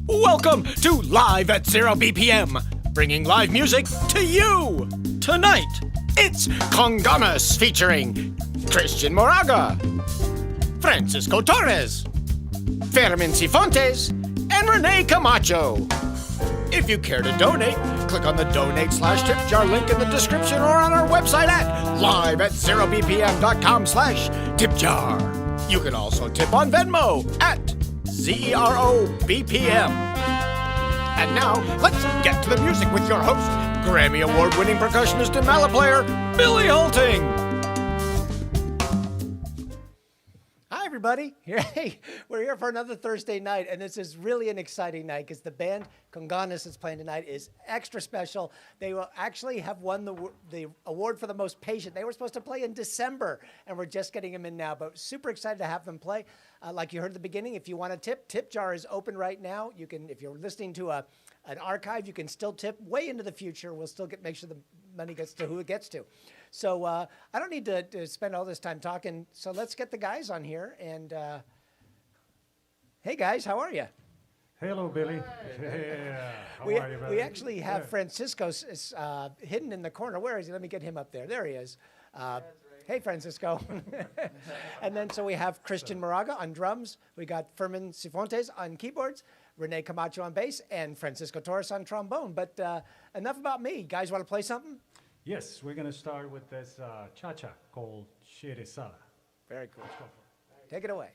Welcome to Live at 0 BPM, bringing live music to you. Tonight, it's Conganas featuring Christian Moraga, Francisco Torres, Fermin Cifontes, and Rene Camacho. If you care to donate, click on the donate/tip jar link in the description or on our website at liveat0bpm.com/tipjar. You can also tip on Venmo at ZEROBPM. And now, let's get to the music with your host, Grammy Award-winning percussionist and mallet player, Billy Holting. Hi, everybody. Hey, we're here for another Thursday night, and this is really an exciting night because the band Conganas that's playing tonight is extra special. They will actually have won the award for the most patient. They were supposed to play in December, and we're just getting them in now, but super excited to have them play. Like you heard at the beginning, if you want to tip jar is open right now. You can, if you're listening to an archive, you can still tip way into the future. We'll still make sure the money gets to who it gets to. So I don't need to spend all this time talking. So let's get the guys on here. And hey, guys, how are you? Hello, Billy. Yeah. How are you, we actually have Francisco hidden in the corner. Where is he? Let me get him up there. There he is. Hey, Francisco. And then so we have Christian Moraga on drums. We got Fermin Cifontes on keyboards, Rene Camacho on bass, and Francisco Torres on trombone. But enough about me. Guys, want to play something? Yes, we're going to start with this cha-cha called Shirizada. Very cool. Take it away.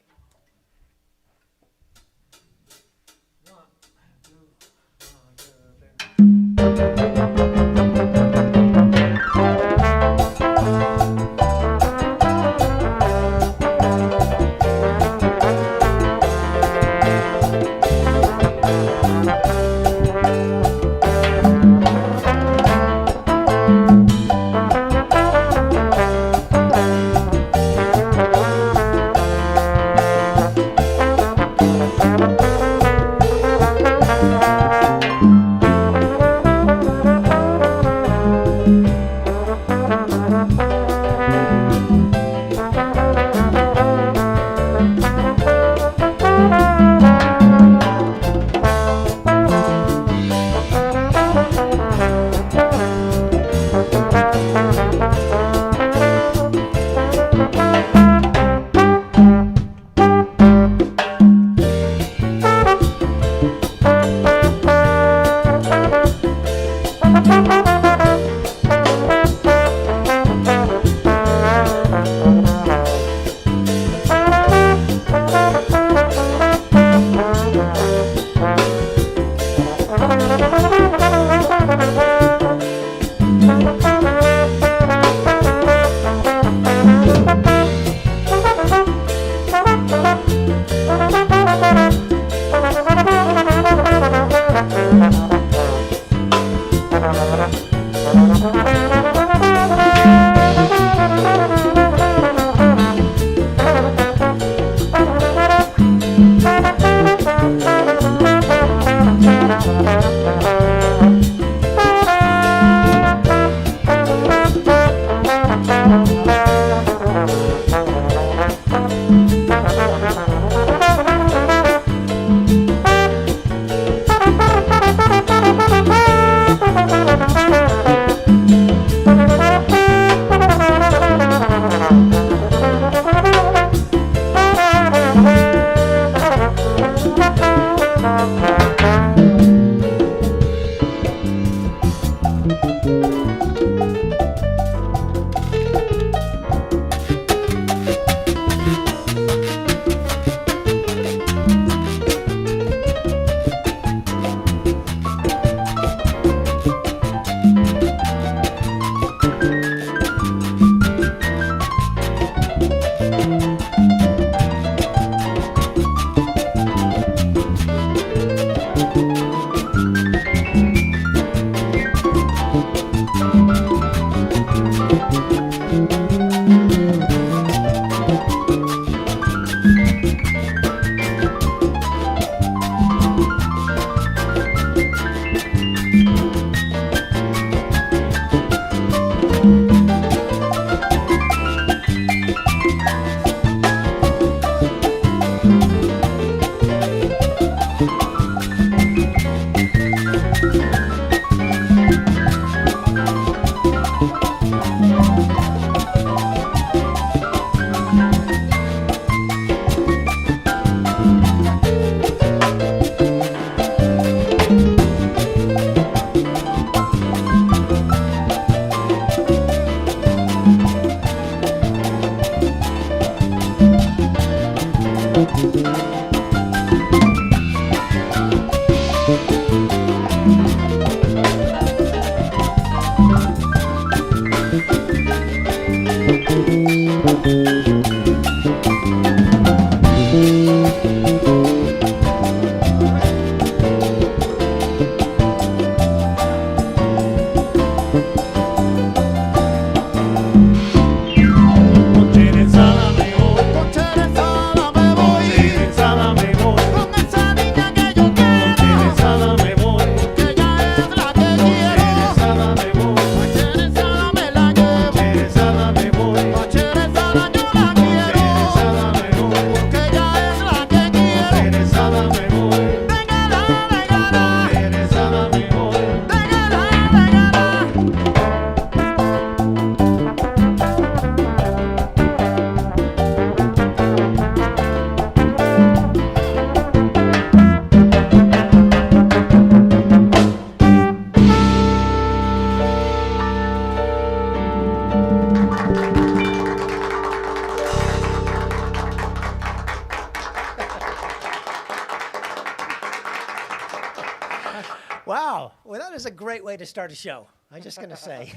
great way to start a show. I'm just going to say.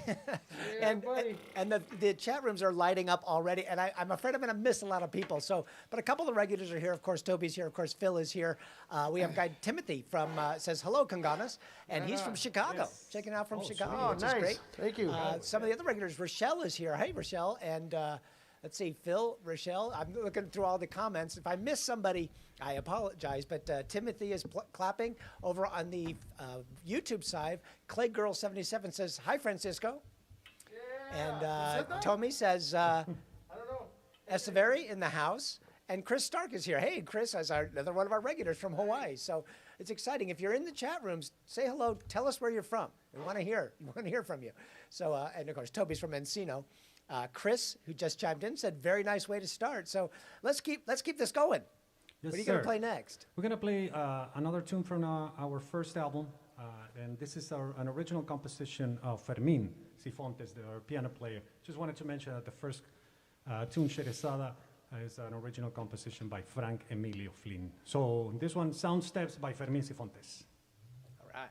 and the chat rooms are lighting up already, and I'm afraid I'm going to miss a lot of people. So, but a couple of the regulars are here. Of course, Toby's here. Of course, Phil is here. We have guy Timothy from says hello, Conganas, and he's from Chicago. Yes. Checking out from Chicago, Oh, which nice. is great. Thank you. Some of the other regulars, Rochelle is here. Hey, Rochelle, and let's see, Phil, Rochelle. I'm looking through all the comments. If I miss somebody, I apologize. But Timothy is clapping over on the YouTube side. Claygirl77 says, hi, Francisco. Yeah, and Tommy says, I don't know. Esteveri in the house. And Chris Stark is here. Hey, Chris is another one of our regulars from Hawaii. So it's exciting. If you're in the chat rooms, say hello. Tell us where you're from. We want to hear. We want to hear from you. So, and of course, Toby's from Encino. Chris, who just chimed in, said, very nice way to start. So let's keep this going. Yes, What are you going to play next? We're going to play another tune from our first album. And this is an original composition of Fermin Cifontes, our piano player. Just wanted to mention that the first tune, Sherezada, is an original composition by Frank Emilio Flynn. So this one, Sound Steps by Fermin Cifontes. All right.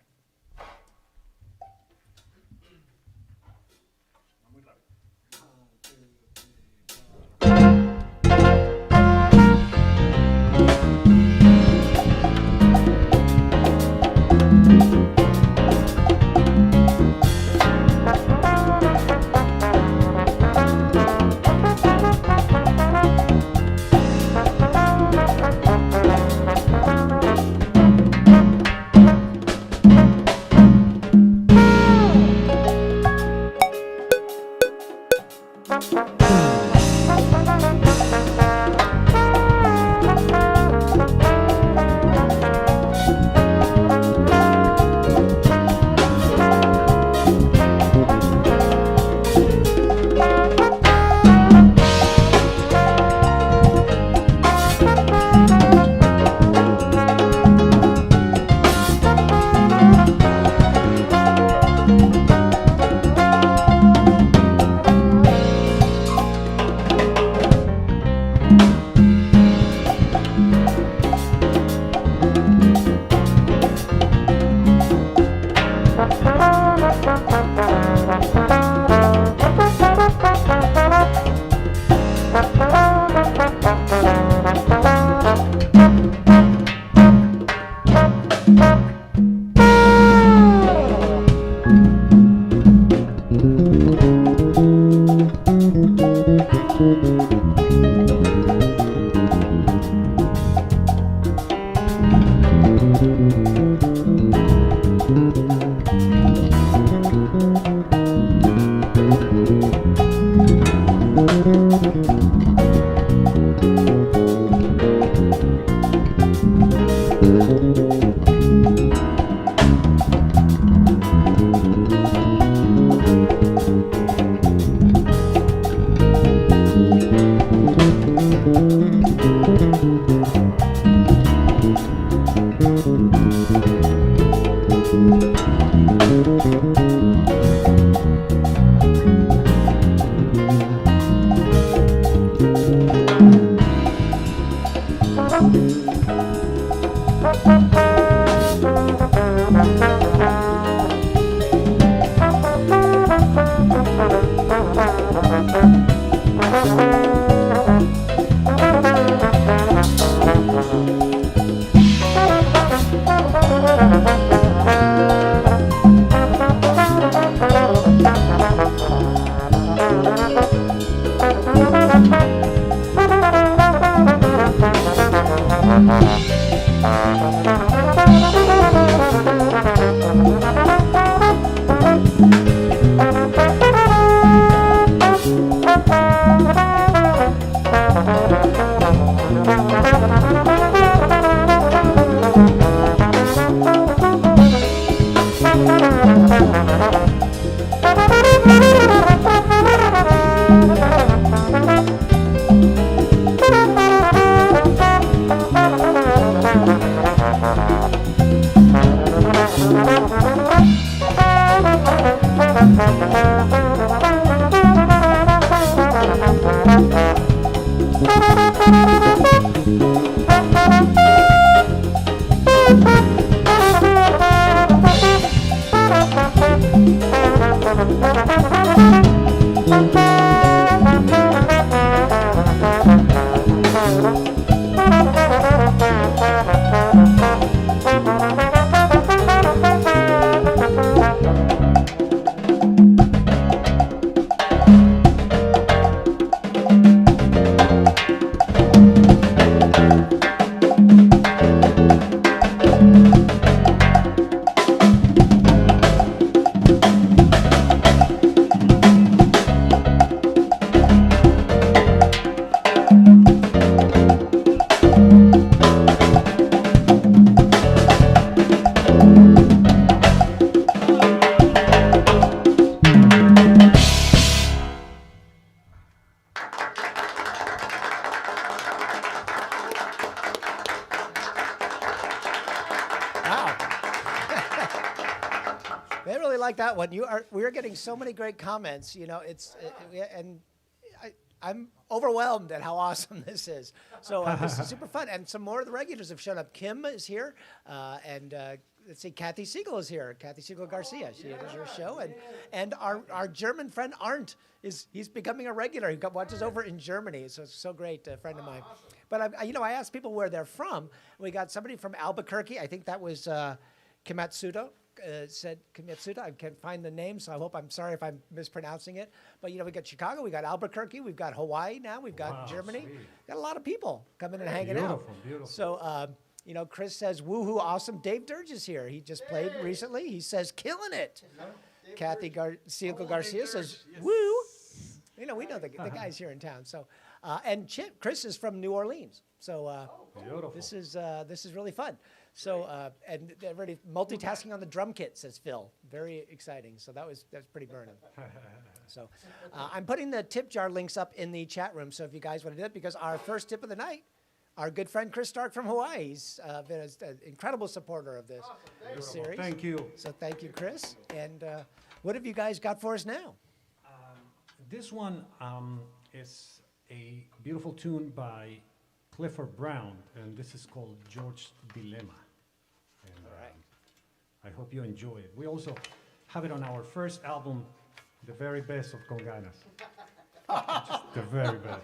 Wow. They really like that one. We're getting so many great comments. You know, and I'm overwhelmed at how awesome this is. So this is super fun. And some more of the regulars have shown up. Kim is here, and let's see, Kathy Siegel is here. Kathy Siegel Garcia. She does your show, and our German friend Arndt he's becoming a regular. He watches over in Germany. So it's so great, a friend of mine. But I asked people where they're from. We got somebody from Albuquerque. I think that was Kimatsuda. Said Kimatsuda. I can't find the name, so I'm sorry if I'm mispronouncing it. But we got Chicago, we got Albuquerque, we've got Hawaii now, we've got Germany. Sweet. Got a lot of people coming and hanging out. Beautiful. So Chris says, woohoo, awesome. Dave Dirge is here. He just played recently. He says, killing it. Kathy Siegel Garcia says, woo. We know the guy's here in town. So, and Chris is from New Orleans. So this is really fun. So and they're already multitasking on the drum kit, says Phil. Very exciting. So that's pretty burning. So I'm putting the tip jar links up in the chat room. So if you guys want to do it, because our first tip of the night, our good friend Chris Stark from Hawaii, he's been an incredible supporter of this series. Thank you. So thank you, Chris. And what have you guys got for us now? This one is a beautiful tune by Clifford Brown, and this is called George's Dilemma. And, All right. I hope you enjoy it. We also have it on our first album, The Very Best of Conganas. Just the very best.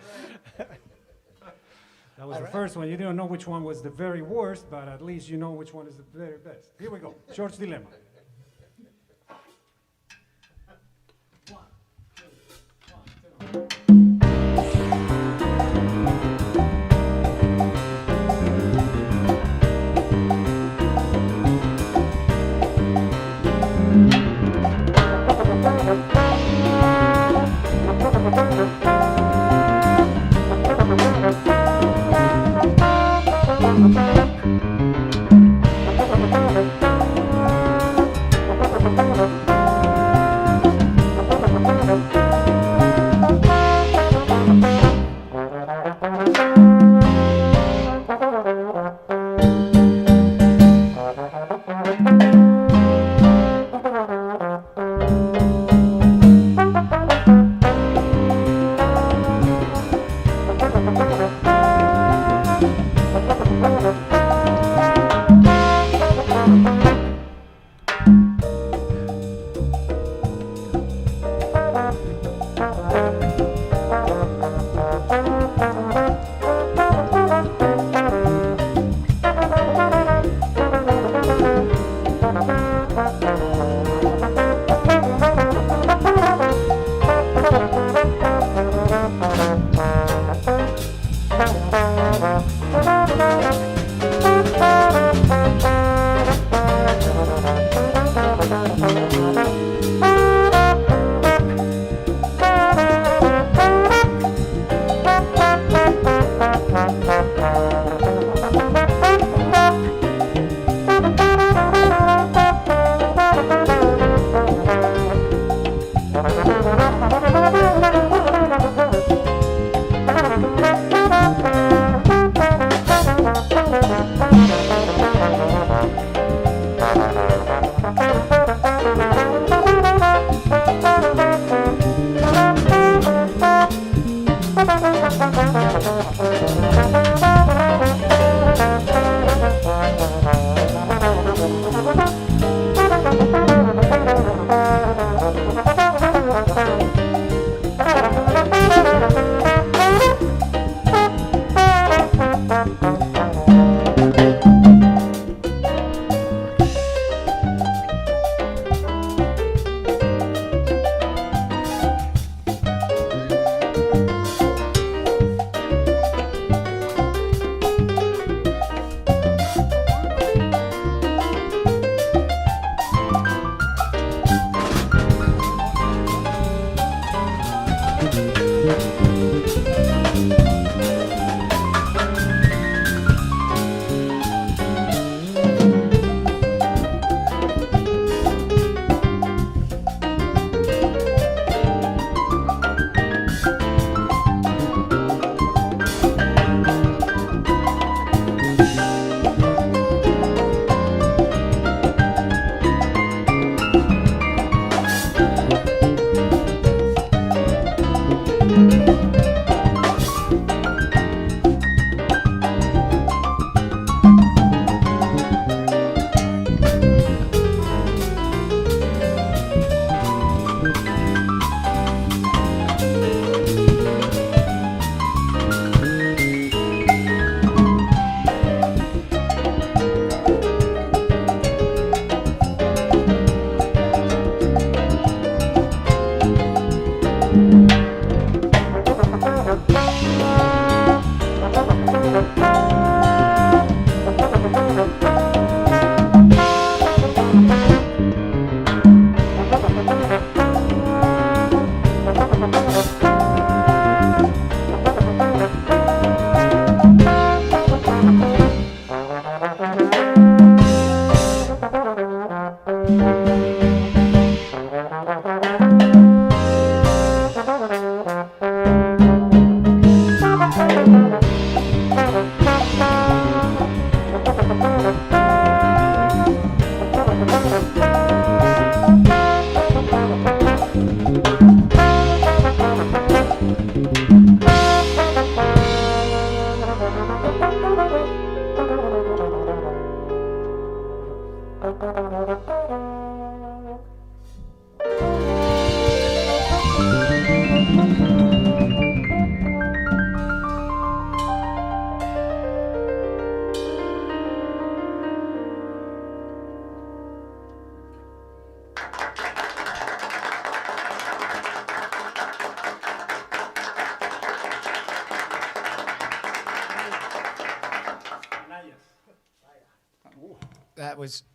That was the first one. You didn't know which one was the very worst, but at least you know which one is the very best. Here we go. George's Dilemma.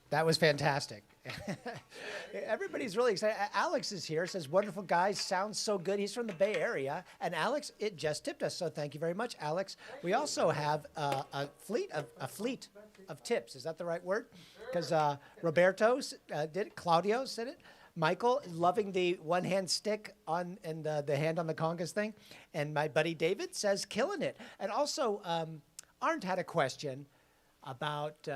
That was fantastic. Everybody's really excited. Alex is here. Says wonderful guys. Sounds so good. He's from the Bay Area. And Alex, it just tipped us. So thank you very much, Alex. We also have a fleet of tips. Is that the right word? Because Roberto did it. Claudio said it. Michael loving the one-hand stick on and the hand on the congas thing. And my buddy David says killing it. And also Arndt had a question about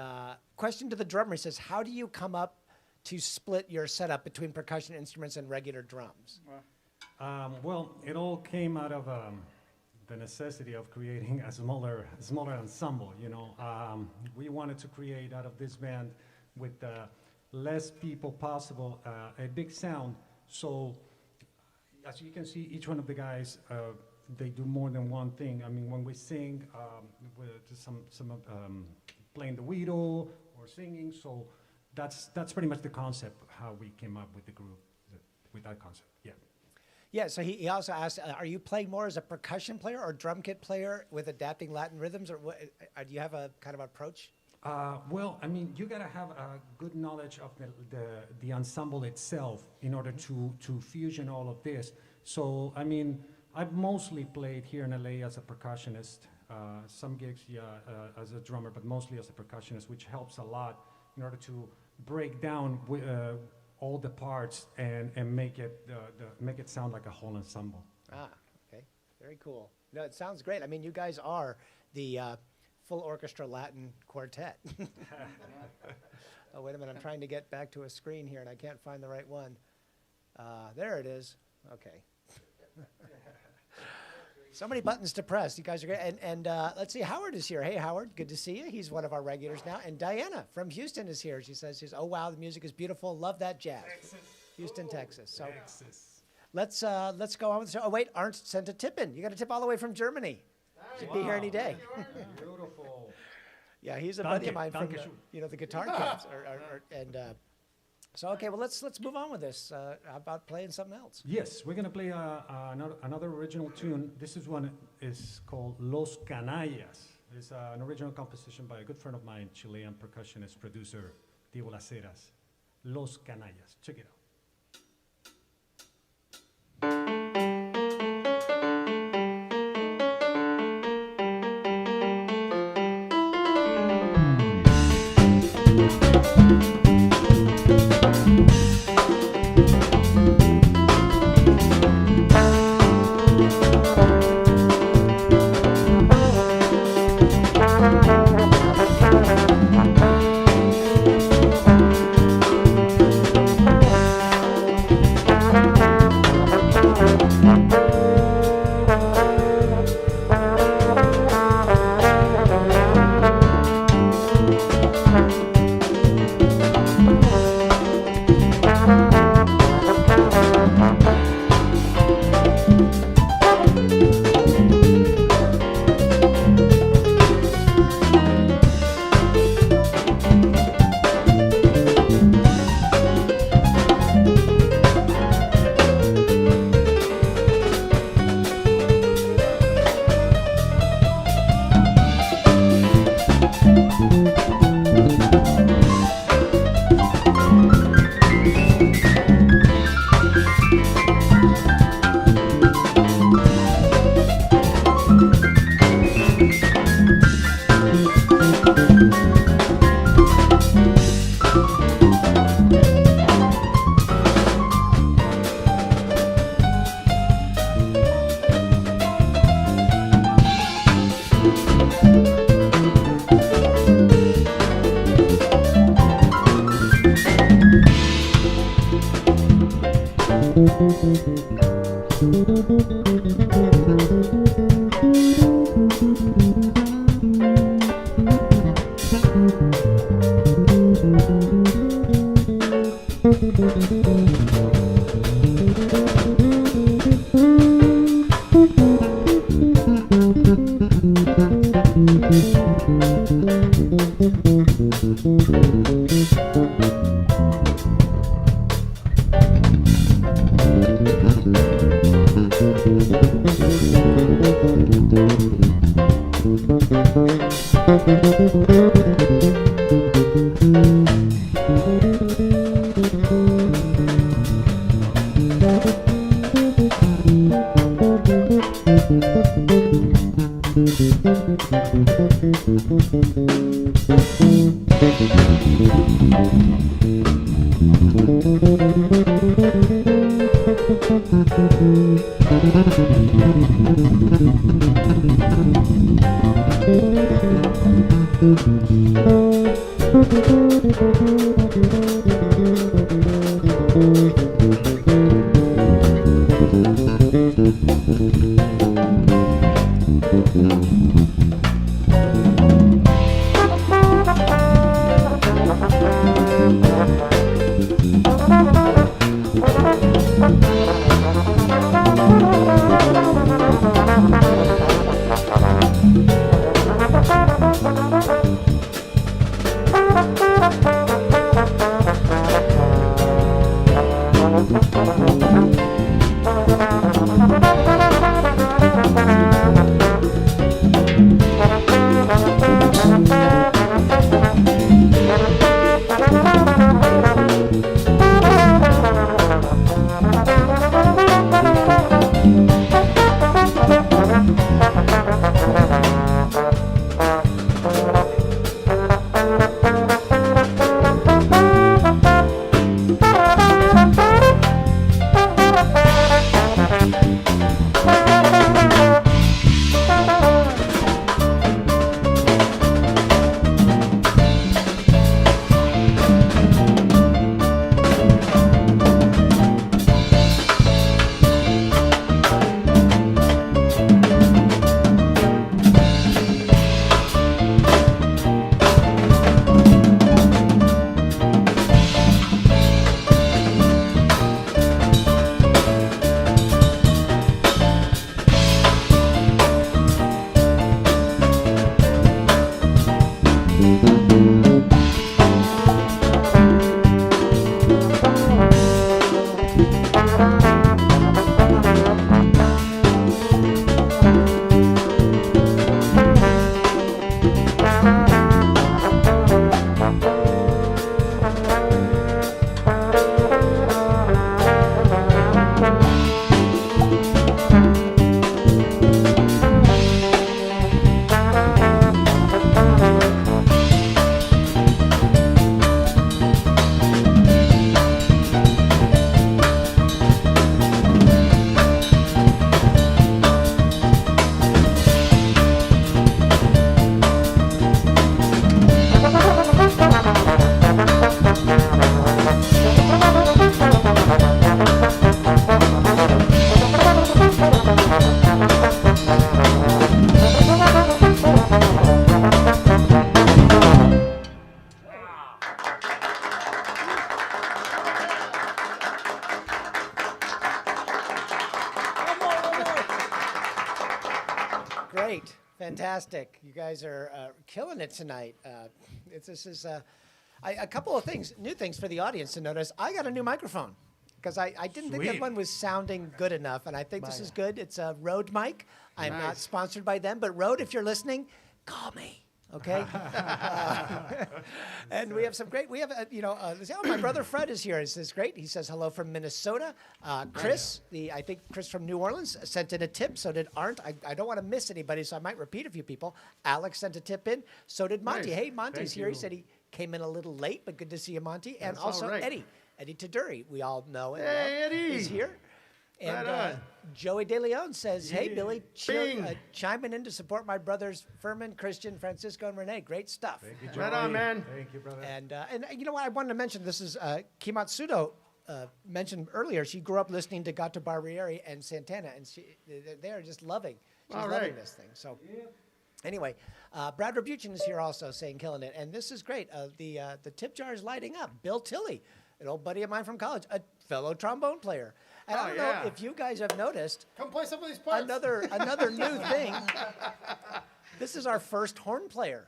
question to the drummer. He says, how do you come up to split your setup between percussion instruments and regular drums? Well, it all came out of the necessity of creating a smaller ensemble. You know, we wanted to create out of this band with less people possible a big sound. So, as you can see, each one of the guys they do more than one thing. I mean, when we sing, with some playing the weedle or singing. So that's pretty much the concept how we came up with the group, with that concept. Yeah. Yeah. So he also asked, are you playing more as a percussion player or drum kit player with adapting Latin rhythms, or what, do you have a kind of approach? Well, I mean, you gotta have a good knowledge of the ensemble itself in order to fusion all of this. So, I mean, I've mostly played here in LA as a percussionist. Some gigs, as a drummer, but mostly as a percussionist, which helps a lot in order to break down all the parts and make it sound like a whole ensemble. Ah, okay, very cool. No, it sounds great. I mean, you guys are the full orchestra Latin quartet. Oh, wait a minute, I'm trying to get back to a screen here and I can't find the right one. There it is. Okay. So many buttons to press. You guys are great. And let's see, Howard is here. Hey, Howard, good to see you. He's one of our regulars now. And Diana from Houston is here. She says, oh, wow, the music is beautiful. Love that jazz. Texas. Houston, Texas. So Texas. let's go on with the show. Oh wait, Arndt sent a tip in. You got a tip all the way from Germany. Should be here any day. Beautiful. Yeah, he's a buddy of mine from danke schön. the guitar camps. So okay, well let's move on with this. How about playing something else? Yes, we're gonna play another original tune. This one is called Los Canallas. It's an original composition by a good friend of mine, Chilean percussionist, producer, Diego Las Heras. Los Canallas. Check it out. Great. Fantastic. You guys are killing it tonight. A couple of things, new things for the audience to notice. I got a new microphone because I didn't think that Sweet. one was sounding good enough, and I think this is good. It's a Rode mic. I'm not sponsored by them, but Rode, if you're listening, call me. Okay, and we have some great. We have, my brother Fred is here. This is great. He says hello from Minnesota. Chris, I think Chris from New Orleans sent in a tip. So did Arndt. I don't want to miss anybody, so I might repeat a few people. Alex sent a tip in. So did Monty. Nice. Hey, Monty's Thank here. He you. said he came in a little late, but good to see you, Monty. And That's also all right. Eddie Taduri. We all know and Hey, love, Eddie. is here. And Right on. Joey De Leon says, hey, Billy, Bing. chiming in to support my brothers, Furman, Christian, Francisco, and Renee. Great stuff. Thank you, Right on, Joey. man. Thank you, brother. And you know what? I wanted to mention this is Kimatsudo mentioned earlier. She grew up listening to Gato Barbieri and Santana, and they are just loving. She's All loving right. this thing. So anyway, Brad Rebuchin is here also saying killing it, and this is great. The tip jar is lighting up. Bill Tilley, an old buddy of mine from college, a fellow trombone player. And I don't know if you guys have noticed. Come play some of these parts. Another new thing. This is our first horn player.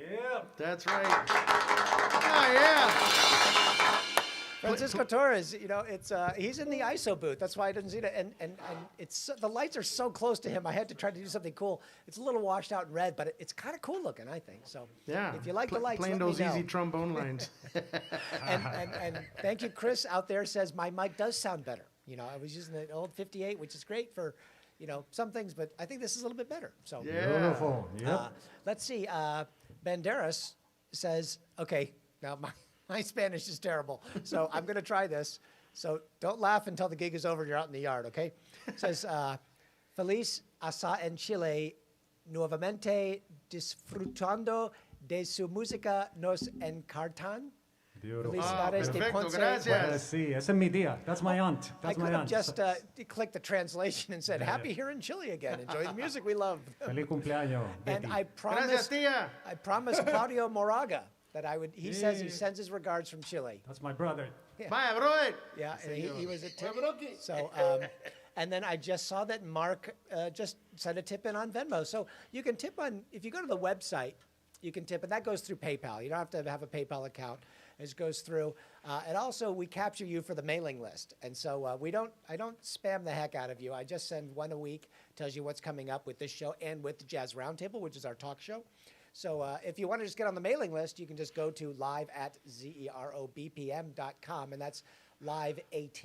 Yeah. That's right. Oh, yeah. Francisco Torres, he's in the ISO booth. That's why I didn't see it. And it's the lights are so close to him. I had to try to do something cool. It's a little washed out in red, but it's kind of cool looking, I think. So Yeah. if you like the lights, playing let me those know. easy trombone lines. And thank you, Chris out there says my mic does sound better. I was using the old 58, which is great for, some things, but I think this is a little bit better. So Yeah. Beautiful. Yep. let's see. Banderas says, okay, now my Spanish is terrible, so I'm going to try this. So don't laugh until the gig is over and you're out in the yard, okay? It says, Feliz asa en Chile, nuevamente disfrutando de su música nos encartan. Beautiful. Felicidades de perfecto, Ponce. gracias. Let's see. Ese es mi tía. That's my aunt. I That's could my have aunt. just clicked the translation and said, happy here in Chile again. Enjoy the music we love. Feliz cumpleaños, And Betty. I Gracias, promised, tía. Claudio Moraga that I would, he says he sends his regards from Chile. That's my brother. Vaya, brother. Yeah, and he was a tip. Brokey. So, and then I just saw that Mark just sent a tip in on Venmo. So you can tip on, if you go to the website, you can tip, and that goes through PayPal. You don't have to have a PayPal account. It just goes through. And also, we capture you for the mailing list. And so I don't spam the heck out of you. I just send one a week, tells you what's coming up with this show and with the Jazz Roundtable, which is our talk show. So if you want to just get on the mailing list, you can just go to live@zerobpm.com, and that's live AT.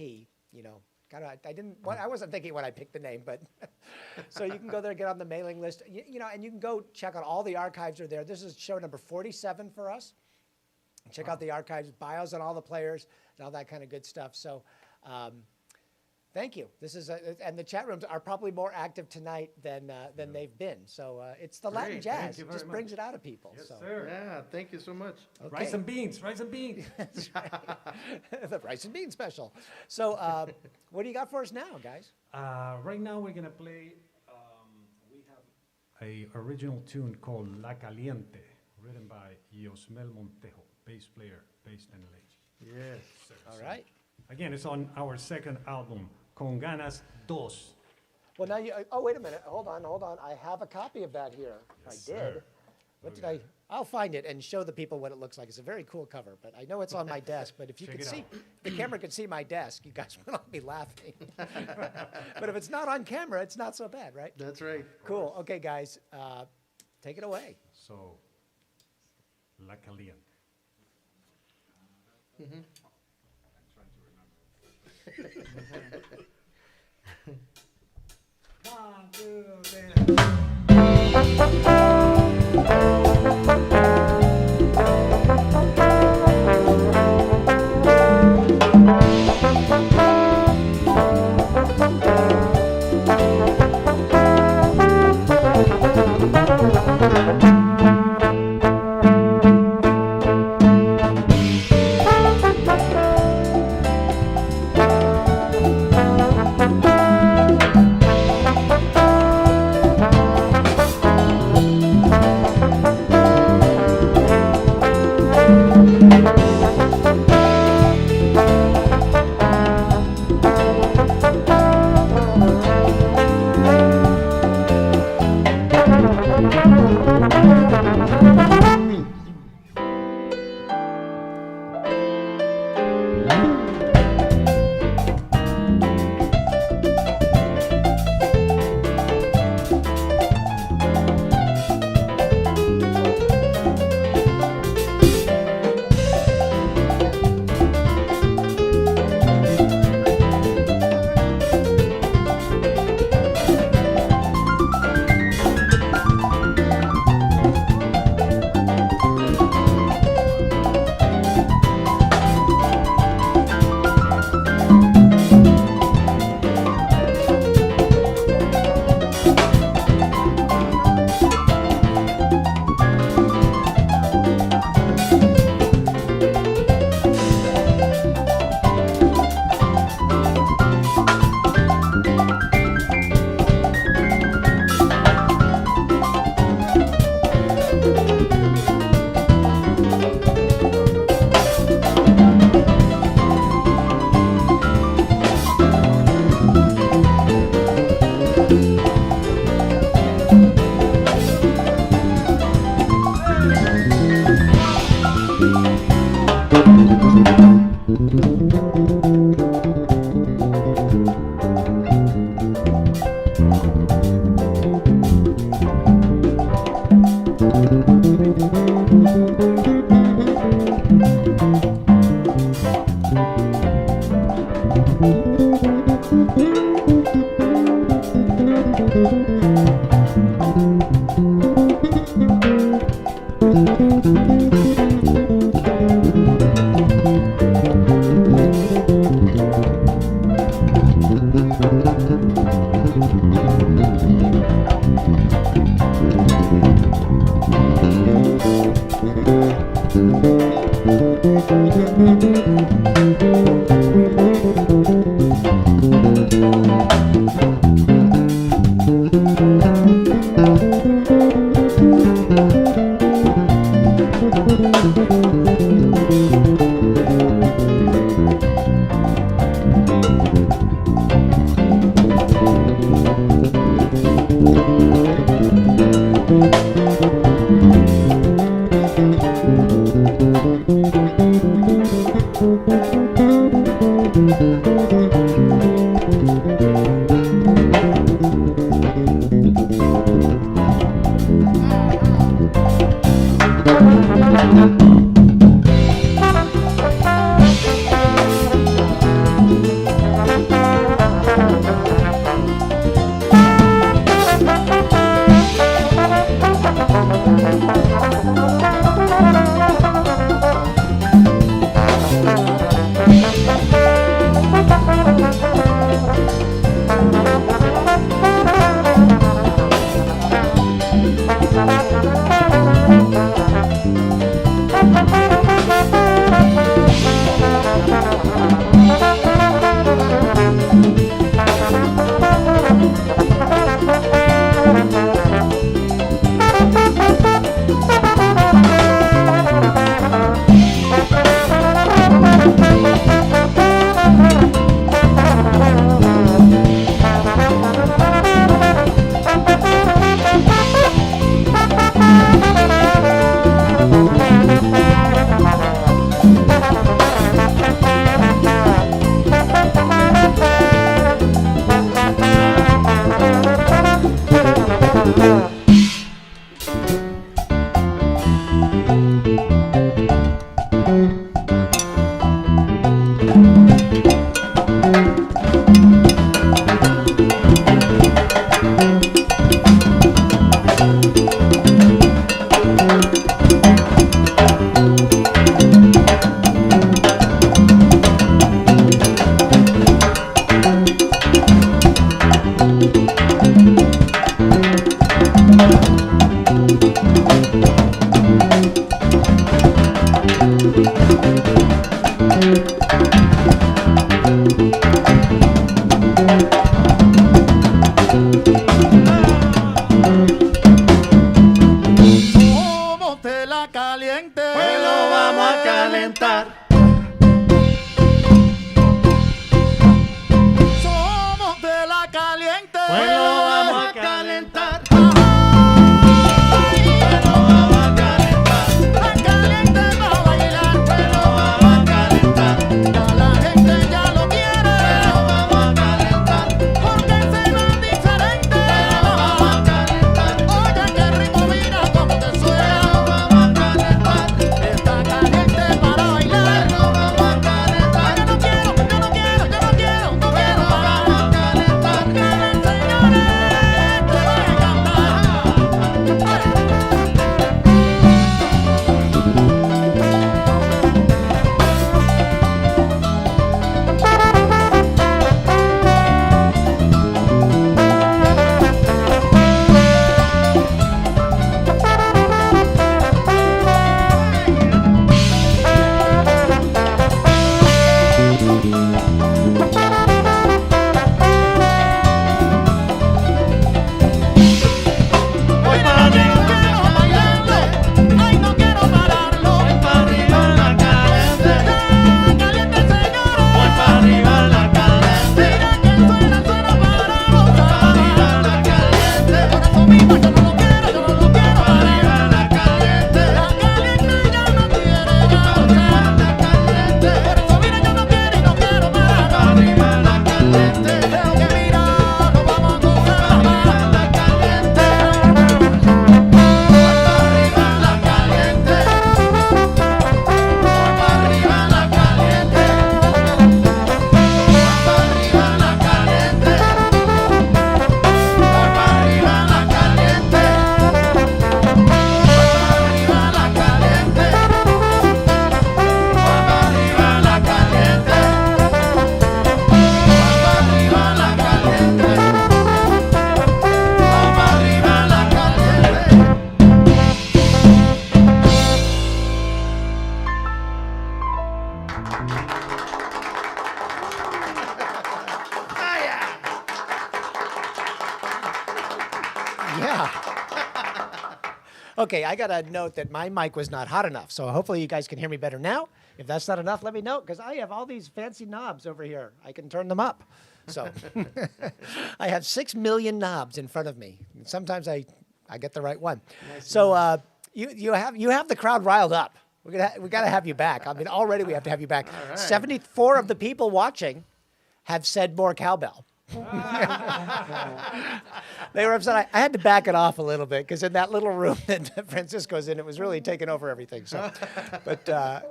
I wasn't thinking when I picked the name, but so you can go there, get on the mailing list, and you can go check out all the archives are there. This is show number 47 for us. Check out the archives, bios on all the players, and all that kind of good stuff. So, thank you. This is and the chat rooms are probably more active tonight than they've been. So it's the Latin Great. jazz. Thank you It very just brings much. it out of people. Yes, so. sir. Yeah, thank you so much. Okay. Rice and beans. Rice and beans. The rice and bean special. So, what do you got for us now, guys? Right now we're gonna play. We have a original tune called La Caliente, written by Yosmel Montejo, bass player based in LA. Yes. Sir. All So, right. Again, it's on our second album, Conganas 2. Well, now you. Oh, wait a minute. Hold on. I have a copy of that here. Yes, I did. sir. What did I? I'll find it and show the people what it looks like. It's a very cool cover, but I know it's on my desk. But if you Check could it see, out. if the camera could see my desk, you guys would all be laughing. But if it's not on camera, it's not so bad, right? That's right. Cool. Okay, guys, take it away. So, La Caliente. One, two, three. Thank Yeah. Okay, I got to note that my mic was not hot enough, so hopefully you guys can hear me better now. If that's not enough, let me know, because I have all these fancy knobs over here. I can turn them up. So I have 6 million knobs in front of me. And sometimes I get the right one. Nice so you have the crowd riled up. We got to have you back. I mean, already we have to have you back. All right. 74 of the people watching have said more cowbell. They were upset. I had to back it off a little bit because in that little room that Francisco's in, it was really taking over everything. So, but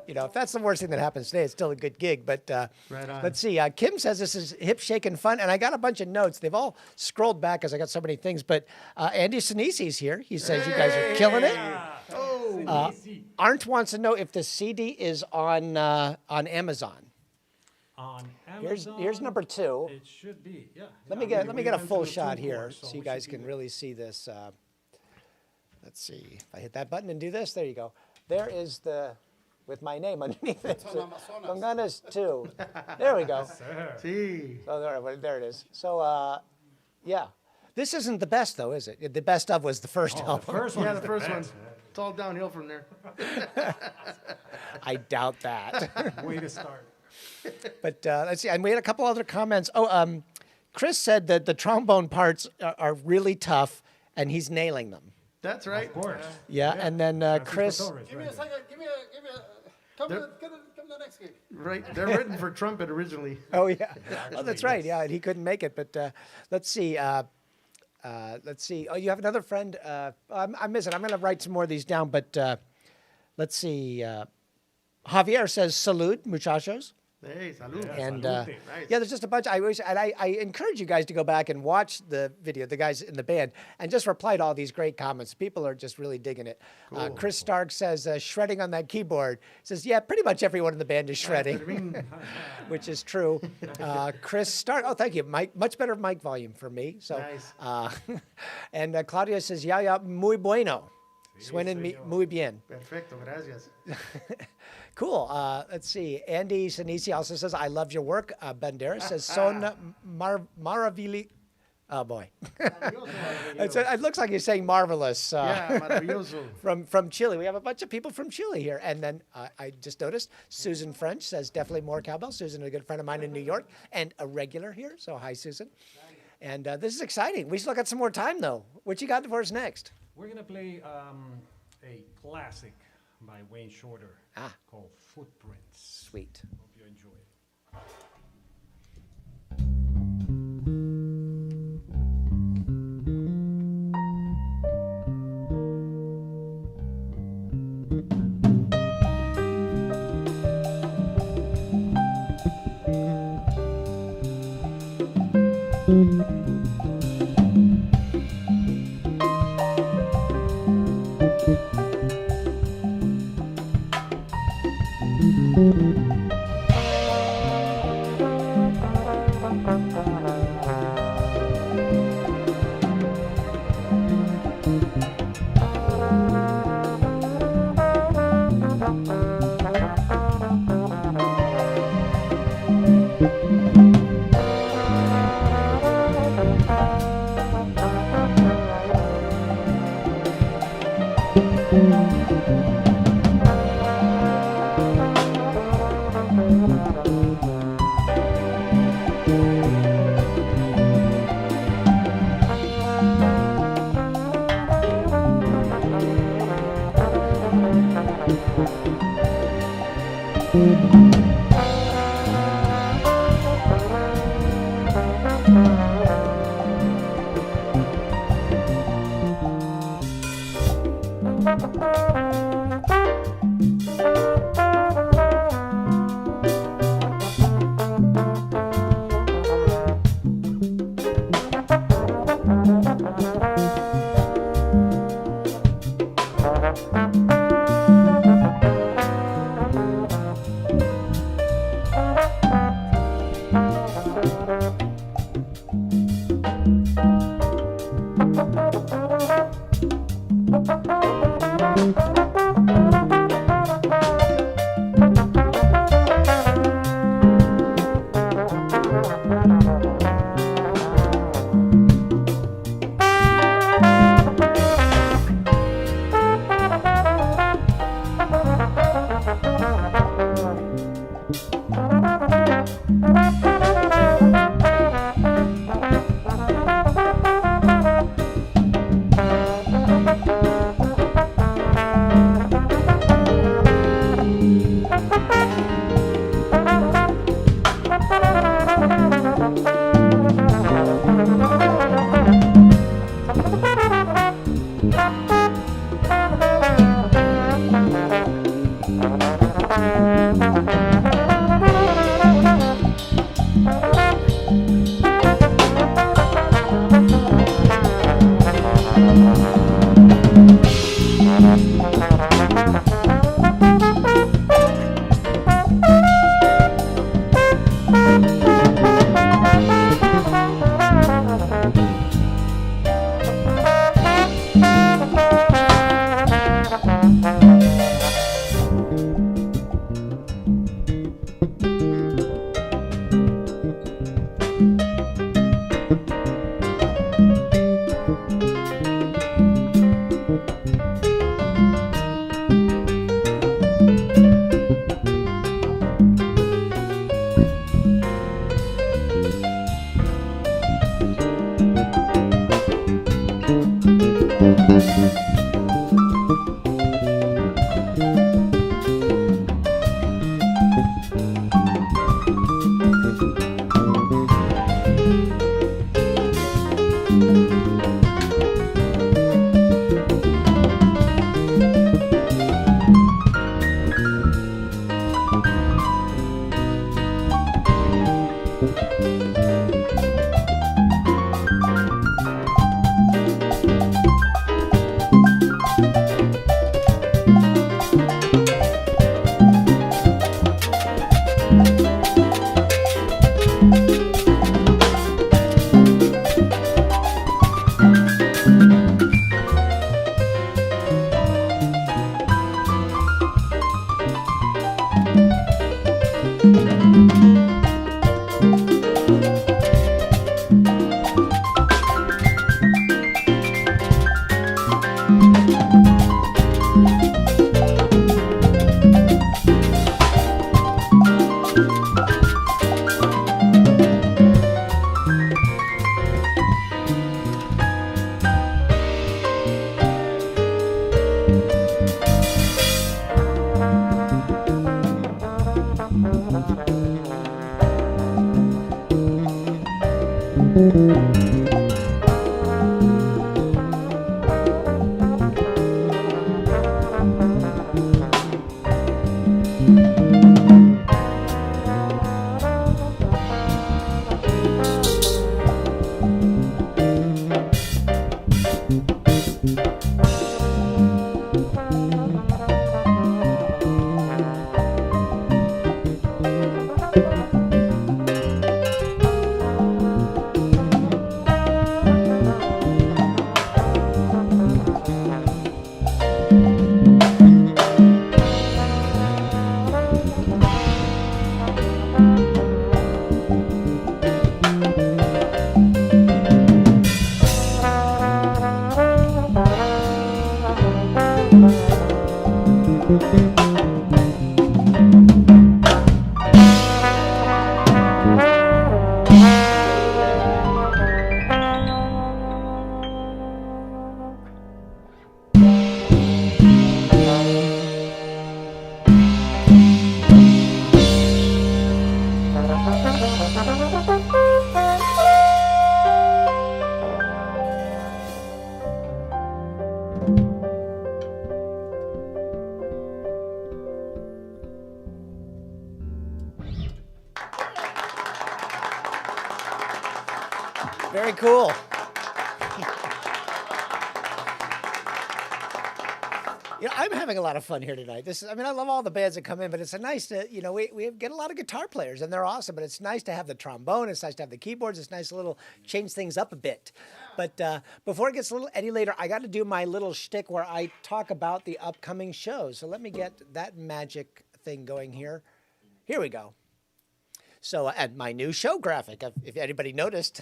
if that's the worst thing that happens today, it's still a good gig. But Right on. let's see. Kim says this is hip shaking fun, and I got a bunch of notes. They've all scrolled back because I got so many things. But Andy Sinisi's here. He says you guys are killing it. Oh, Arndt wants to know if the CD is on Amazon. On Amazon. Here's number 2. It should be, yeah. Let Yeah, me we get a went full through shot 2 here cores, so you we guys should can be really see this. Let's see. If I hit that button and do this, there you go. There is with my name underneath it. Conganas 2. There we go. see. So there it is. So, yeah. This isn't the best, though, is it? The best of was the first The album. first one Yeah, is the first one. best. It's all downhill from there. I doubt that. Way to start. But let's see. And we had a couple other comments. Oh, Chris said that the trombone parts are really tough, and he's nailing them. That's right. Of course. Yeah, and then Chris. Torres, Give me a right. second. Give me a. Come to the next gig. Right. They're written for trumpet originally. Oh yeah. Oh, that's right. Yeah, and he couldn't make it. But let's see. Let's see. Oh, you have another friend. I'm missing. I'm going to write some more of these down. But let's see. Javier says salud, muchachos. Hey, salud. And salute. Nice. yeah, there's just a bunch. I encourage you guys to go back and watch the video, the guys in the band, and just reply to all these great comments. People are just really digging it. Chris Stark says shredding on that keyboard. Says yeah, pretty much everyone in the band is shredding, I mean, which is true. Chris Stark. Oh, thank you, Mike. Much better mic volume for me. So, Nice. and Claudia says ya muy bueno. Suenan muy bien. perfecto, gracias. Cool. Let's see. Andy Sinisi also says, I love your work. Banderas says, son maravili. Oh, boy. It looks like you're saying marvelous. Yeah, maravilloso. From Chile. We have a bunch of people from Chile here. And then I just noticed Susan French says, definitely more cowbell. Susan, a good friend of mine in New York and a regular here. So hi, Susan. And this is exciting. We still got some more time, though. What you got for us next? We're going to play a classic by Wayne Shorter called Footprints. Sweet. Hope you enjoy it. Very cool. I'm having a lot of fun here tonight. I mean, I love all the bands that come in, but it's a nice to, we get a lot of guitar players and they're awesome, but it's nice to have the trombone. It's nice to have the keyboards. It's nice to change things up a bit. But before it gets a little any later, I got to do my little shtick where I talk about the upcoming shows. So let me get that magic thing going here. Here we go. So, and my new show graphic, if anybody noticed.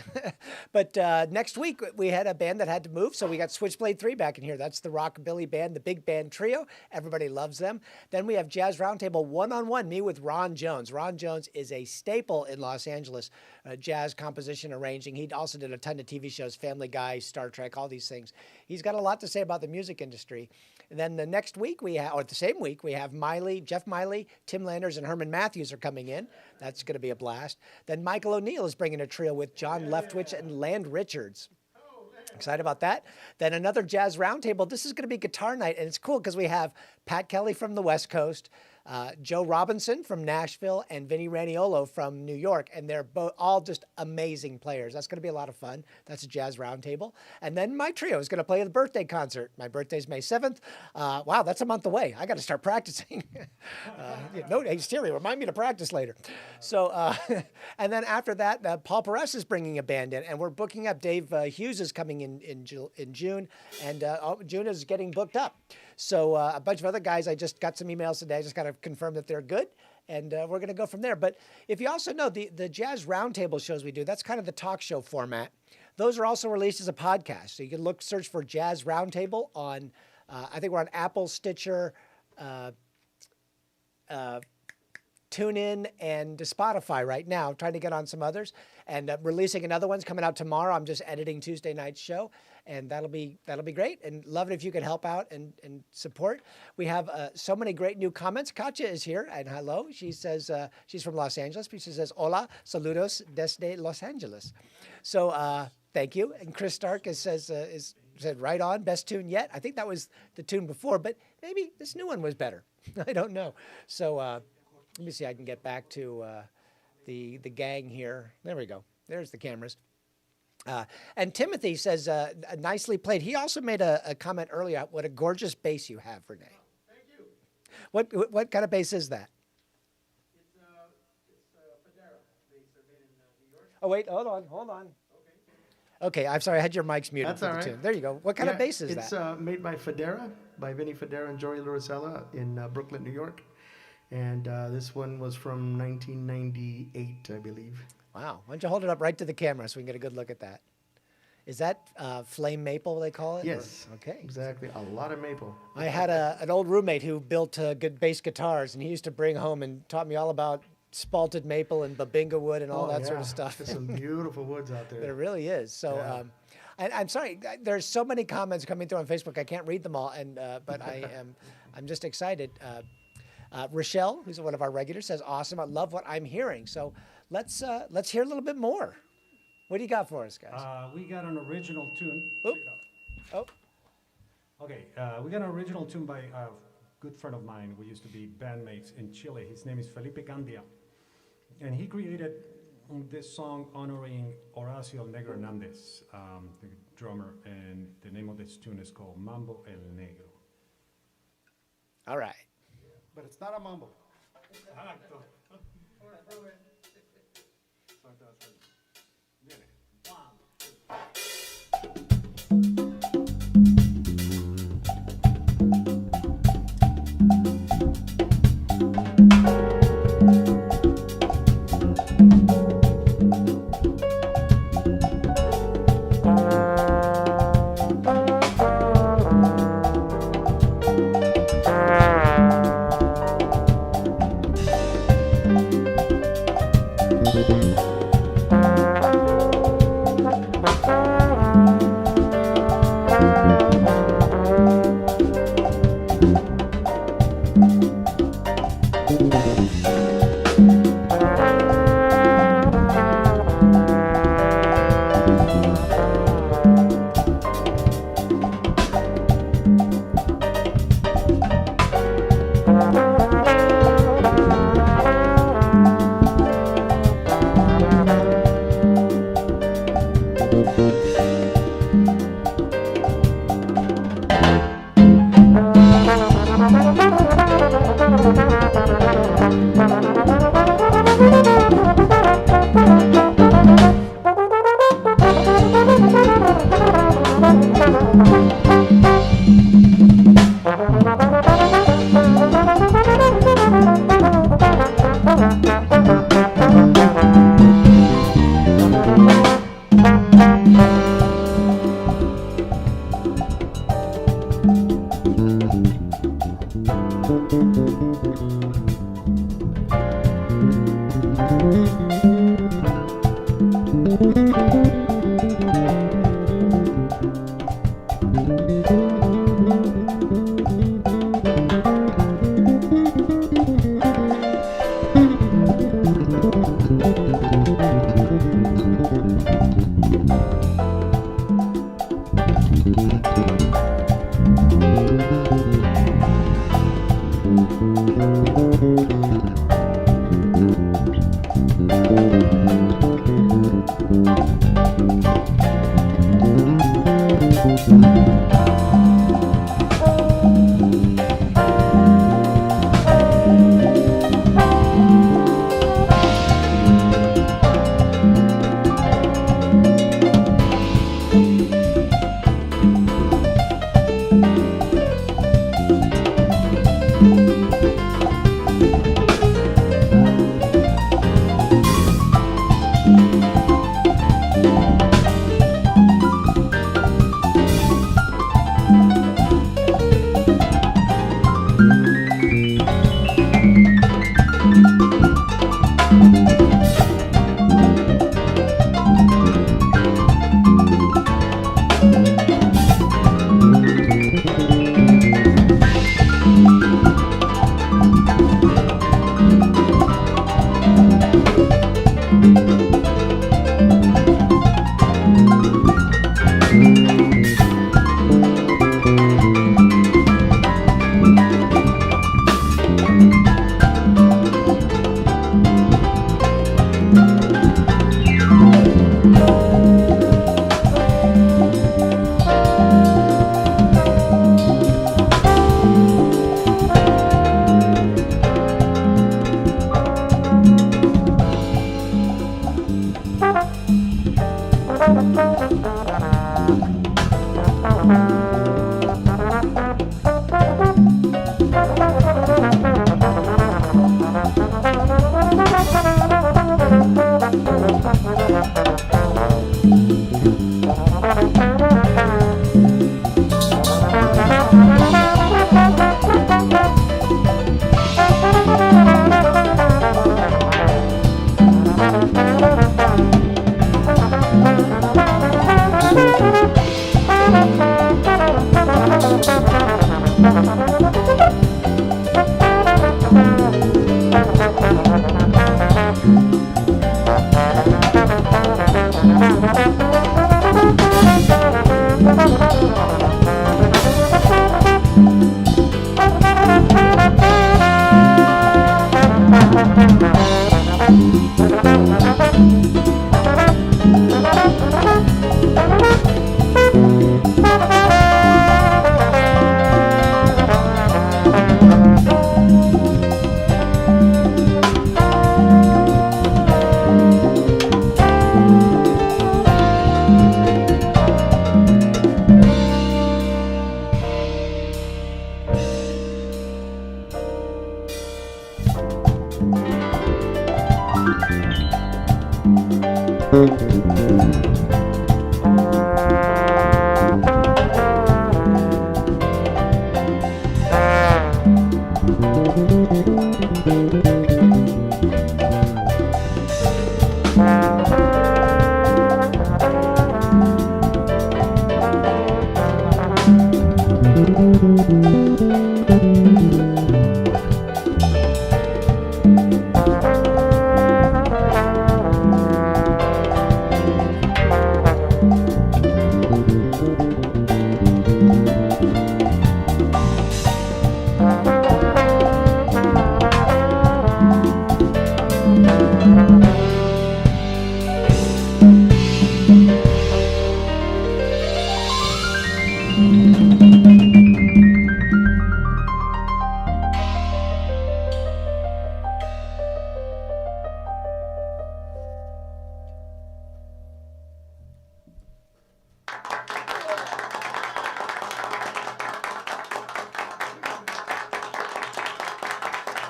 But next week, we had a band that had to move, so we got Switchblade 3 back in here. That's the rockabilly band, the big band trio. Everybody loves them. Then we have Jazz Roundtable one-on-one, me with Ron Jones. Ron Jones is a staple in Los Angeles, jazz composition arranging. He also did a ton of TV shows, Family Guy, Star Trek, all these things. He's got a lot to say about the music industry. And then the next week, or the same week, we have Jeff Miley, Tim Landers, and Herman Matthews are coming in. That's going to be a blast. Then Michael O'Neill is bringing a trio with John Leftwich and Land Richards. Excited about that. Then another jazz roundtable. This is going to be guitar night, and it's cool because we have Pat Kelly from the West Coast, Joe Robinson from Nashville, and Vinny Raniolo from New York, and they're all just amazing players. That's going to be a lot of fun. That's a jazz roundtable. And then my trio is going to play the birthday concert. My birthday's May 7th. Wow, that's a month away. I got to start practicing. Hey, Siri, remind me to practice later. So, and then after that, Paul Perez is bringing a band in, and we're booking up. Dave Hughes is coming in June, and June is getting booked up. So a bunch of other guys, I just got some emails today. I just got to confirm that they're good, and we're going to go from there. But if you also know, the Jazz Roundtable shows we do, that's kind of the talk show format. Those are also released as a podcast. So you can search for Jazz Roundtable on, I think we're on Apple, Stitcher, TuneIn, and Spotify right now. I'm trying to get on some others, and releasing another one's coming out tomorrow. I'm just editing Tuesday night's show, and that'll be great. And love it if you could help out and support. We have so many great new comments. Katya is here, and hello. She says she's from Los Angeles, but she says hola, saludos desde Los Angeles. So thank you. And Chris Stark said right on, best tune yet. I think that was the tune before, but maybe this new one was better. I don't know. So let me see. I can get back to the gang here. There we go. There's the cameras. And Timothy says, nicely played. He also made a comment earlier. What a gorgeous bass you have, Renee. Thank you. What kind of bass is that? It's Federa. They're made in New York. Oh, wait. Hold on. Okay, I'm sorry. I had your mics muted. That's for all the right. tune. There you go. What kind of bass is it's, that? It's made by Federa, by Vinny Federa and Joey Larosella in Brooklyn, New York. And this one was from 1998, I believe. Wow. Why don't you hold it up right to the camera so we can get a good look at that? Is that flame maple, they call it? Yes. Or, okay. Exactly. A lot of maple. I had an old roommate who built good bass guitars, and he used to bring home and taught me all about spalted maple and babinga wood and all that sort of stuff. There's some beautiful woods out there. There really is. So I'm sorry. There's so many comments coming through on Facebook. I can't read them all, but I'm just excited. Rochelle, who's one of our regulars, says, "Awesome! I love what I'm hearing." So let's hear a little bit more. What do you got for us, guys? We got an original tune. Oop. Check it out. Oh, Okay, we got an original tune by a good friend of mine. We used to be bandmates in Chile. His name is Felipe Candia. And he created this song honoring Horacio Negro Hernandez, the drummer. And the name of this tune is called Mambo El Negro. all right. But it's not a mambo.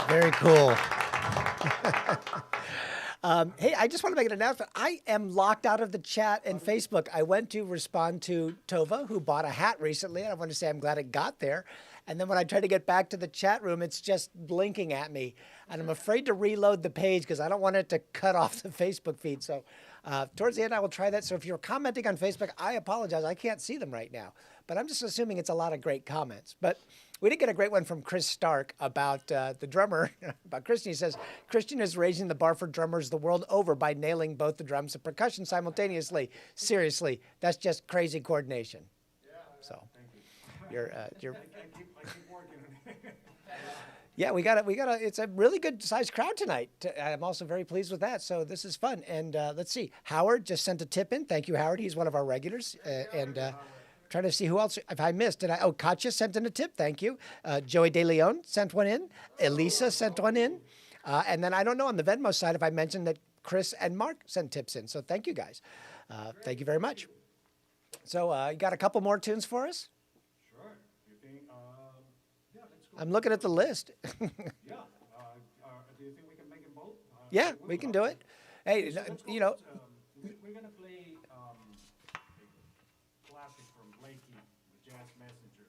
Very cool. Hey, I just want to make an announcement. I am locked out of the chat and Facebook. I went to respond to Tova, who bought a hat recently, and I want to say I'm glad it got there. And then when I try to get back to the chat room, it's just blinking at me. And I'm afraid to reload the page because I don't want it to cut off the Facebook feed. So towards the end, I will try that. So if you're commenting on Facebook, I apologize. I can't see them right now. But I'm just assuming it's a lot of great comments. But we did get a great one from Chris Stark about the drummer, about Christian. He says, Christian is raising the bar for drummers the world over by nailing both the drums and percussion simultaneously. Seriously, that's just crazy coordination. Yeah. So you're I keep working on it. yeah, we got it's a really good sized crowd tonight. I'm also very pleased with that. So this is fun. And let's see, Howard just sent a tip in. Thank you, Howard. He's one of our regulars. Trying to see who else, if I missed, Katya sent in a tip, thank you. Joey De Leon sent one in. Elisa sent one in. And then I don't know on the Venmo side if I mentioned that Chris and Mark sent tips in. So thank you guys. Thank you very much. So you got a couple more tunes for us? Sure. You think, yeah, let's go. I'm looking at the list. Yeah. Do you think we can make them both? Yeah, we can do it. Hey, So let's go you know, with, we're going to play a classic from Blakey, the Jazz Messenger.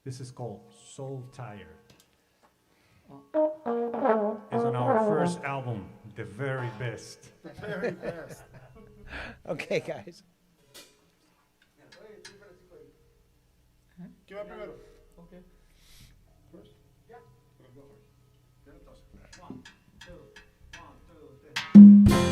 This is called Soul Tired. It's on our first album, the very best. Very fast. okay, guys. ¿Qué va primero? Okay. First? Yeah. Go first. Then entonces. 1, 2, 1, 2, 3.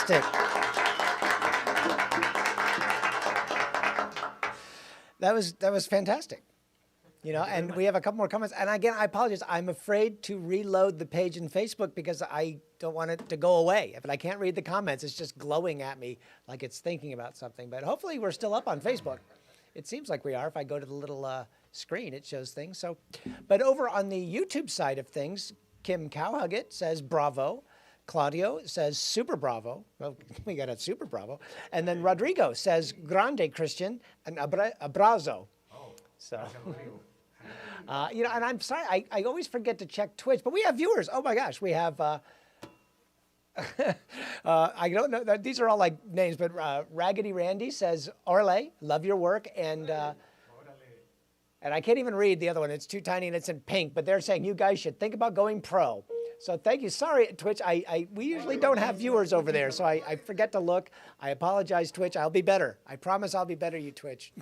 fantastic. That was fantastic. You know, and we have a couple more comments. And again, I apologize. I'm afraid to reload the page in Facebook because I don't want it to go away. But I can't read the comments. It's just glowing at me like it's thinking about something. But hopefully we're still up on Facebook. It seems like we are. If I go to the little screen, it shows things. So, but over on the YouTube side of things, Kim Cowhuggett says bravo. Claudio says super bravo. Well, we got a super bravo. And then Rodrigo says grande Christian and abrazo. So, you know, and I'm sorry, I always forget to check Twitch, but we have viewers. Oh my gosh, we have, I don't know, these are all like names, but Raggedy Randy says, Orle, love your work, and I can't even read the other one. It's too tiny and it's in pink, but they're saying you guys should think about going pro. So thank you. Sorry, Twitch. We usually don't have viewers over there, so I forget to look. I apologize, Twitch. I'll be better. I promise I'll be better, you Twitch,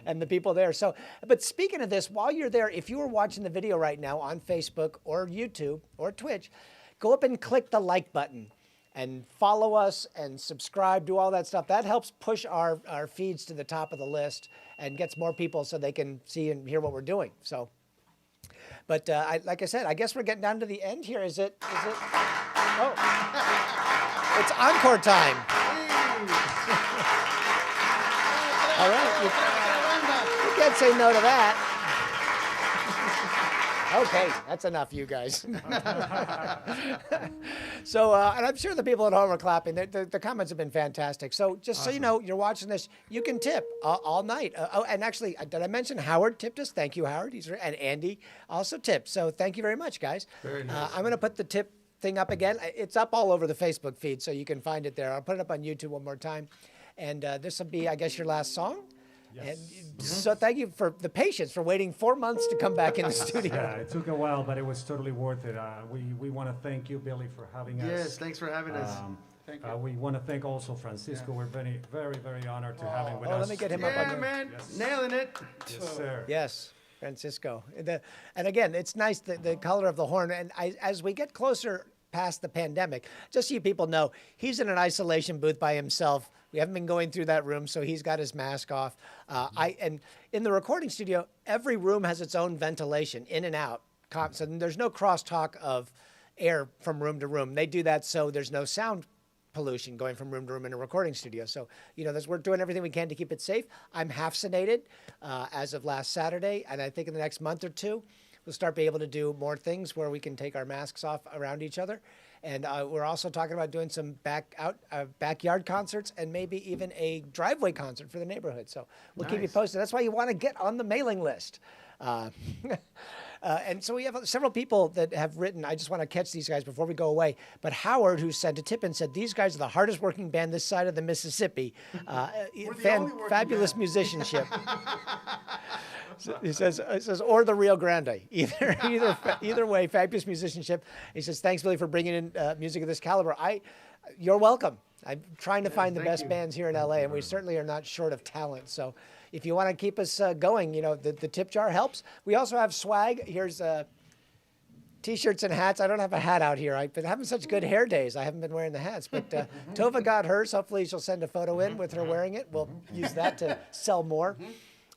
and the people there. So, but speaking of this, while you're there, if you are watching the video right now on Facebook or YouTube or Twitch, go up and click the like button and follow us and subscribe, do all that stuff. That helps push our feeds to the top of the list and gets more people so they can see and hear what we're doing. So. But like I said, I guess we're getting down to the end here. Is it? Oh, it's encore time. All right, you can't say no to that. Okay, that's enough, you guys. So, and I'm sure the people at home are clapping. The comments have been fantastic. So just awesome. So you know, you're watching this, you can tip all night. Oh, and actually, did I mention Howard tipped us? Thank you, Howard. And Andy also tipped. So thank you very much, guys. Very nice. I'm going to put the tip thing up again. It's up all over the Facebook feed, so you can find it there. I'll put it up on YouTube one more time. And this will be, I guess, your last song. Yes. And so thank you for the patience for waiting 4 months to come back in the studio. Yeah, it took a while, but it was totally worth it. We want to thank you, Billy, for having us. Yes, thanks for having us. Thank you. We want to thank also Francisco. Yeah. We're very, very, very honored to have him with us. Let me get him up on Yeah, man, nailing it. Yes, sir. Yes, Francisco. And again, it's nice, the color of the horn. And as we get closer past the pandemic, just so you people know, he's in an isolation booth by himself. We haven't been going through that room, so he's got his mask off. And in the recording studio, every room has its own ventilation, in and out. So there's no crosstalk of air from room to room. They do that so there's no sound pollution going from room to room in a recording studio. So, you know, we're doing everything we can to keep it safe. I'm half vaccinated as of last Saturday, and I think in the next month or two, we'll start being able to do more things where we can take our masks off around each other. And we're also talking about doing some backyard concerts and maybe even a driveway concert for the neighborhood. So we'll keep you posted. That's why you want to get on the mailing list. And so we have several people that have written. I just want to catch these guys before we go away. But Howard, who sent a tip and said, these guys are the hardest working band this side of the Mississippi. Fabulous musicianship. So it says, or the Rio Grande. Either way, fabulous musicianship. He says, thanks, Billy, for bringing in music of this caliber. You're welcome. I'm trying to find the best bands here in LA, and we certainly are not short of talent. So if you want to keep us going, you know, the tip jar helps. We also have swag. Here's T-shirts and hats. I don't have a hat out here. I've been having such good hair days. I haven't been wearing the hats. But Tova got hers. Hopefully she'll send a photo in with her wearing it. We'll use that to sell more.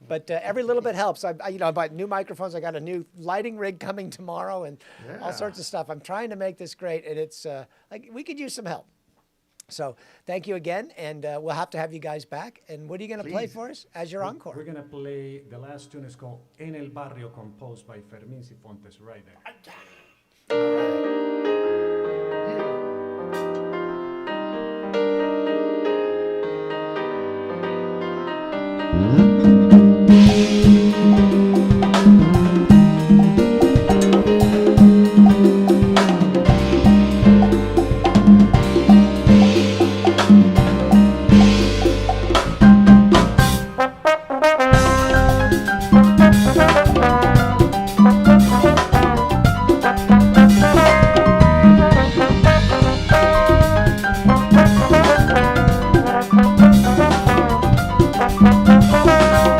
But every little bit helps. I bought new microphones. I got a new lighting rig coming tomorrow, and all sorts of stuff. I'm trying to make this great, and it's like we could use some help. So thank you again, and we'll have to have you guys back. And what are you going to play for us as your encore? We're going to play, the last tune is called En el Barrio, composed by Fermín Cifuentes, right there. Thank you.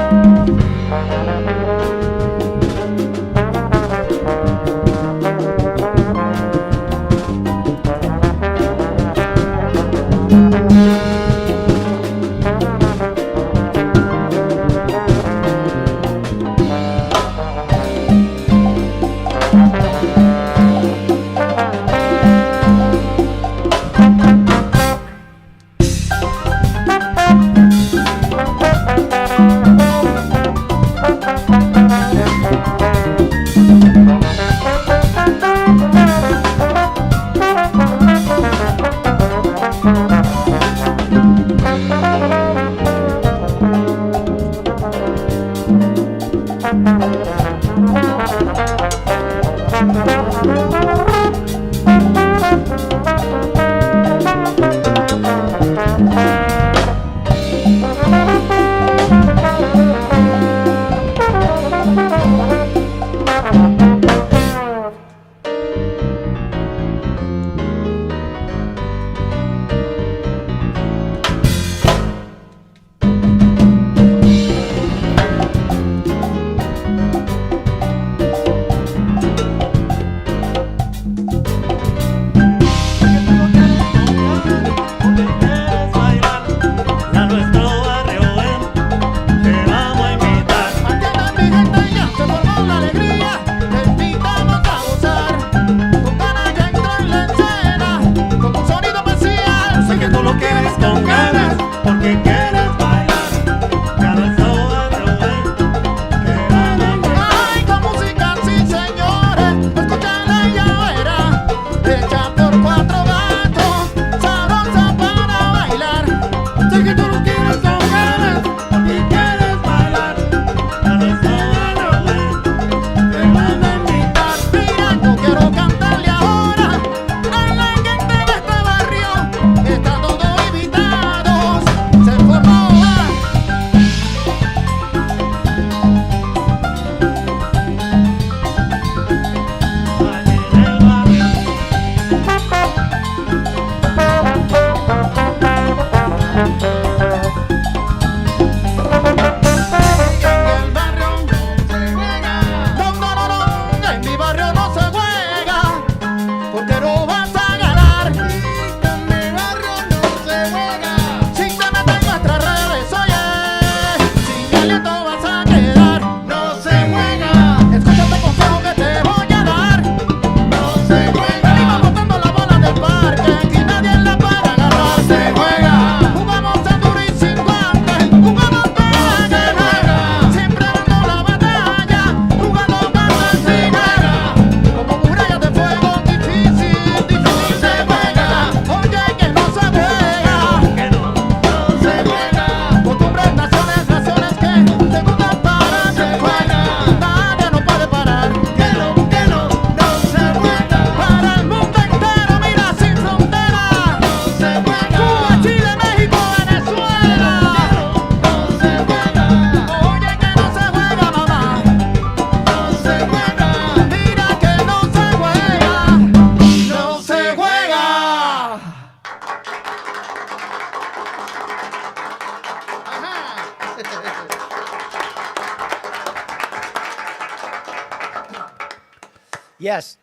Yes.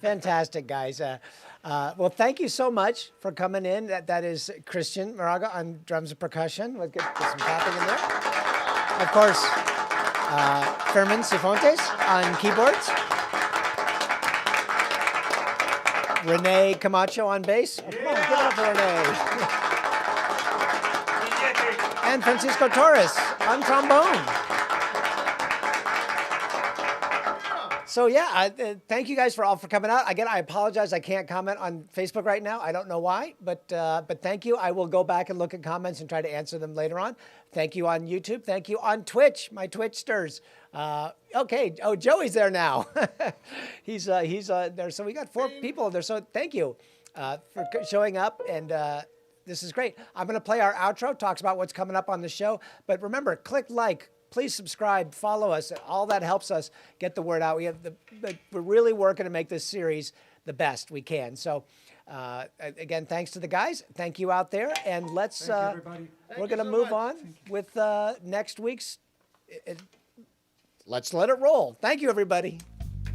Fantastic, guys. Well, thank you so much for coming in. That is Christian Moraga on drums and percussion. We'll get some clapping in there. Of course, Fermin Sifontes on keyboards. Renee Camacho on bass. Oh, come on, give it up for Renee. And Francisco Torres on trombone. So yeah, thank you guys for coming out. Again, I apologize. I can't comment on Facebook right now. I don't know why, but thank you. I will go back and look at comments and try to answer them later on. Thank you on YouTube. Thank you on Twitch, my Twitchsters. Okay. Oh, Joey's there now. he's there. So we got 4 people there. So thank you for showing up, and this is great. I'm going to play our outro. Talks about what's coming up on the show. But remember, click like. Please subscribe, follow us. All that helps us get the word out. We're really working to make this series the best we can. So, again, thanks to the guys. Thank you out there, and let's. Thank you, everybody. We're going to move on with next week's. Let's let it roll. Thank you, everybody.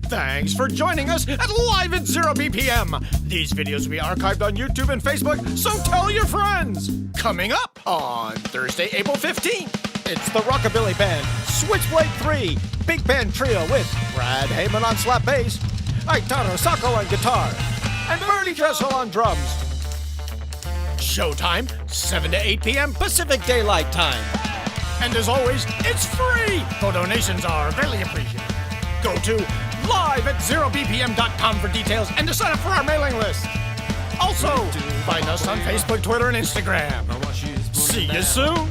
Thanks for joining us at Live at 0 BPM. These videos will be archived on YouTube and Facebook, so tell your friends. Coming up on Thursday, April 15th, it's the Rockabilly Band, Switchblade 3, Big Band Trio with Brad Heyman on slap bass, Aitaro Sacco on guitar, and Bertie Dressel on drums. Showtime, 7 to 8 p.m. Pacific Daylight Time. And as always, it's free, though donations are greatly appreciated. Go to live@0bpm.com for details and to sign up for our mailing list. Also, find us on Facebook, Twitter, and Instagram. See you soon.